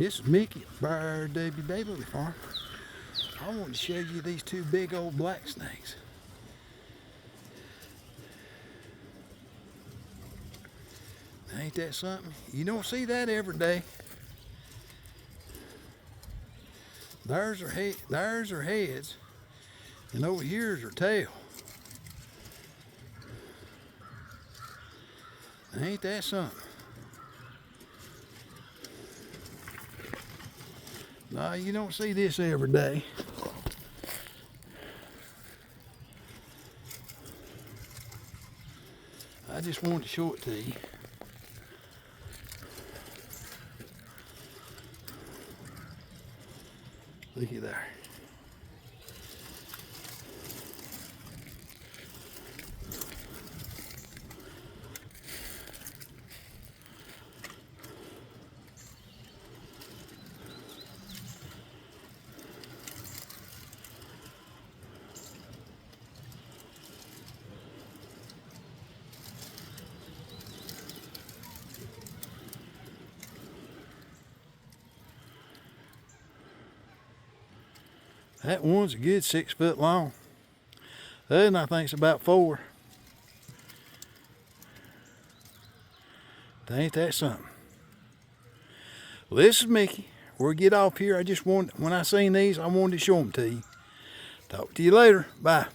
This is Mickey at Bird Baby Farm. I want to show you these two big old black snakes. Ain't that something? You don't see that every day. There's her heads, and over here's her tail. Ain't that something? No, you don't see this every day. I just wanted to show it to you. Look at there. That one's a good 6 foot long. The other one I think's about 4. Ain't that something? Well, this is Mickey. We'll get off here. When I seen these, I wanted to show them to you. Talk to you later. Bye.